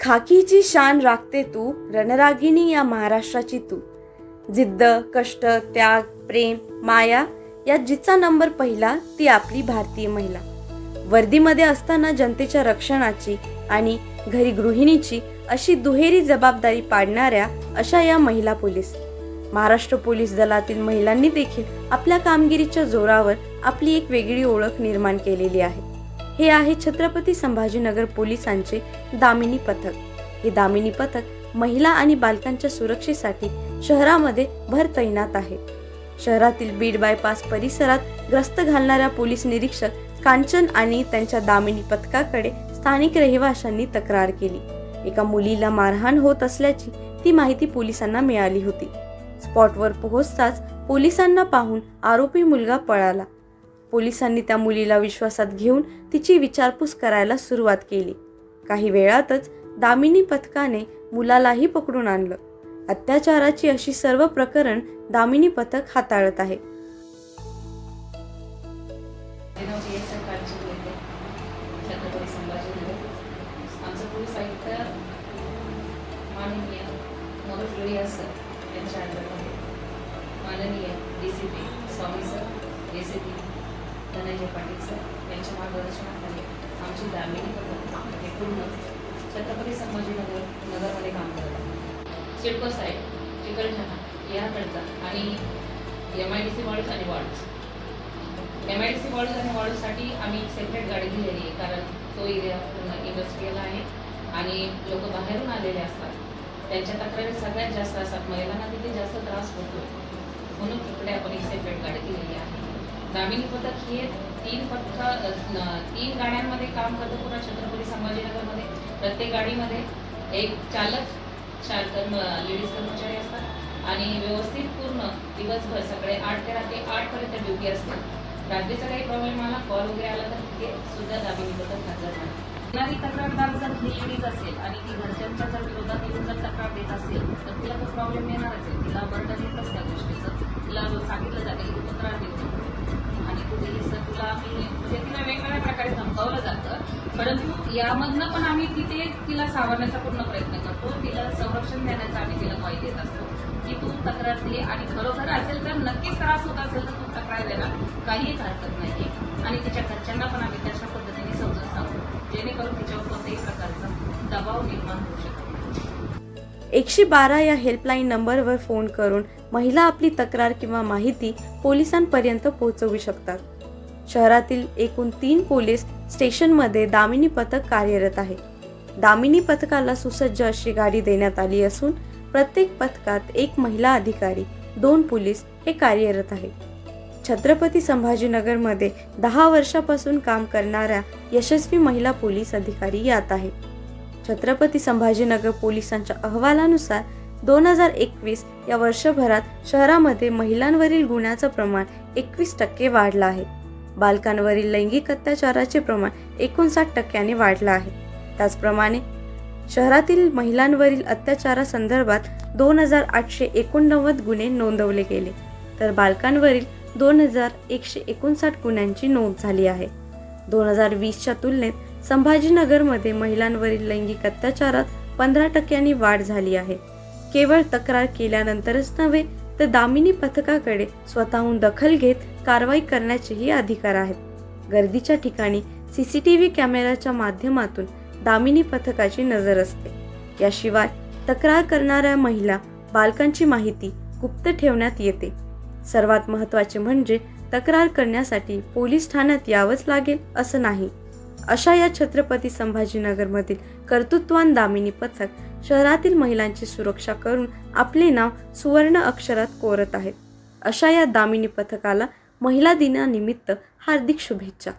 खाकीची शान राखते तू, रणरागिणी या महाराष्ट्राची तू. जिद्द, कष्ट, त्याग, प्रेम, माया यात जिचा नंबर पहिला ती आपली भारतीय महिला. वर्दीमध्ये असताना जनतेच्या रक्षणाची आणि घरी गृहिणीची अशी दुहेरी जबाबदारी पाडणाऱ्या अशा या महिला पोलीस. महाराष्ट्र पोलीस दलातील महिलांनी देखील आपल्या कामगिरीच्या जोरावर आपली एक वेगळी ओळख निर्माण केलेली आहे. हे आहे छत्रपती संभाजीनगर पोलिसांचे दामिनी पथक. हे दामिनी पथक महिला आणि बालकांच्या सुरक्षेसाठी शहरामध्ये भर तैनात आहे. शहरातील बीड बायपास परिसरात गस्त घालणाऱ्या पोलीस निरीक्षक कांचन आणि त्यांच्या दामिनी पथकाकडे स्थानिक रहिवाशांनी तक्रार केली. एका मुलीला मारहाण होत असल्याची ती माहिती पोलिसांना मिळाली होती. स्पॉटवर पोहोचताच पोलिसांना पाहून आरोपी मुलगा पळाला. पोलिसांनी त्या मुलीला विश्वासात घेऊन तिची विचारपूस करायला सुरुवात केली. काही वेळातच दामिनी पथकाने मुलालाही पकडून आणलं. अत्याचाराची अशी सर्व प्रकरण दामिनी पथक हाताळत आहे. छत्रपती संभाजीनगर आमचं पोलीस आयुक्त माननीय मनोज लोहिया सर यांच्या अंडरमध्ये माननीय DCP Swami sir, ACP Dhananjay Patil sir यांच्या मार्गदर्शनाखाली आमची दामिनी पथक हे पूर्ण छत्रपती संभाजीनगर नगरमध्ये काम करत आहे. सिडको साईड, चिकलठाणा याकडचा आणि MIDC वॉर्ड्स आणि वॉर्ड्स. MIDC वॉर्ड्स आणि वॉर्ड्ससाठी आम्ही सेपरेट गाडी दिलेली आहे, कारण तो एरिया पूर्ण इंडस्ट्रियल आहे आणि लोक बाहेरून आलेले असतात. त्यांच्या तक्रारी सगळ्यात जास्त असतात. महिलांना तिथे जास्त त्रास होतो, म्हणून तिकडे आपण एक सेपरेट गाडी दिलेली आहे. दामिनी पथक हे 3 गाड्यांमध्ये काम करतं पूर्ण छत्रपती संभाजीनगरमध्ये. प्रत्येक गाडीमध्ये एक चालक, 4 लेडीज कर्मचारी असतात आणि व्यवस्थित पूर्ण दिवसभर सगळे 8 ते रात्री 8 पर्यंत ड्युटी असते. रात्रीचा काही प्रॉब्लेम आला, कॉल वगैरे आला तर तिथे सुद्धा दामिनी पथक हजर आहे. येणारी तक्रारदार जर ही लेडीज असेल आणि ती घरच्यांच्या जर विरोधात येऊन जर तक्रार देत असेल तर तिला तो प्रॉब्लेम येणारच आहे. तिला बर्डन येतच त्या गोष्टीचं. तिला सांगितलं जातं की तू तक्रार देऊ आणि तू दिलीस तर तुला आम्ही म्हणजे तिला वेगवेगळ्या प्रकारे धमकावलं जातं. परंतु यामधनं पण आम्ही तिला सावरण्याचा पूर्ण प्रयत्न करतो. तिला संरक्षण देण्याचा आम्ही तिला कॉल देत असतो की तू तक्रार दे आणि खरोखर असेल तर नक्कीच त्रास होत असेल तर तू तक्रार द्यायला काही हरकत नाही. आणि तिच्या घरच्यांना पण आम्ही त्याच्या पद्धतीने समजून सांगतो, जेणेकरून तिच्यावर कोणत्याही प्रकारचा दबाव निर्माण होऊ शकतो. 112 या हेल्पलाईन नंबरवर फोन करून महिला आपली तक्रार किंवा माहिती पोलिसांपर्यंत पोहोचवू शकतात. शहरातील एकूण 3 पोलीस स्टेशनमध्ये दामिनी पथक कार्यरत आहे. दामिनी पथकाला सुसज्ज अशी गाडी देण्यात आली असून प्रत्येक पथकात 1 महिला अधिकारी, 2 पोलीस हे कार्यरत आहे. छत्रपती संभाजीनगरमध्ये 10 वर्षापासून काम करणाऱ्या यशस्वी महिला पोलीस अधिकारी यात आहे. छत्रपती संभाजीनगर पोलिसांच्या अहवालानुसार 2021 या वर्षभरात शहरामध्ये महिलांवरील गुन्ह्याचं प्रमाण 21% वाढलं आहे. बालकांवरील लैंगिक अत्याचाराचे प्रमाण 59% वाढलं आहे. त्याचप्रमाणे शहरातील महिलांवरील अत्याचारासंदर्भात 2889 गुन्हे नोंदवले गेले, तर बालकांवरील 2159 गुन्ह्यांची नोंद झाली आहे. 2020च्या तुलनेत संभाजीनगरमध्ये महिलांवरील लैंगिक अत्याचारात 15% वाढ झाली आहे. केवळ तक्रार केल्यानंतरच नव्हे तर दामिनी पथकाकडे स्वतःहून दखल घेत कारवाई करण्याचेही अधिकार आहेत. गर्दीच्या ठिकाणी CCTV कॅमेऱ्याच्या माध्यमातून दामिनी पथकाची नजर असते. याशिवाय तक्रार करणाऱ्या महिला, बालकांची माहिती गुप्त ठेवण्यात येते. सर्वात महत्त्वाचे म्हणजे तक्रार करण्यासाठी पोलीस ठाण्यात यावंच लागेल असं नाही. अशा या छत्रपती संभाजीनगरमधील कर्तृत्वान दामिनी पथक शहरातील महिलांची सुरक्षा करून आपले नाव सुवर्ण अक्षरात कोरत आहेत. अशा या दामिनी पथकाला महिला दिनानिमित्त हार्दिक शुभेच्छा.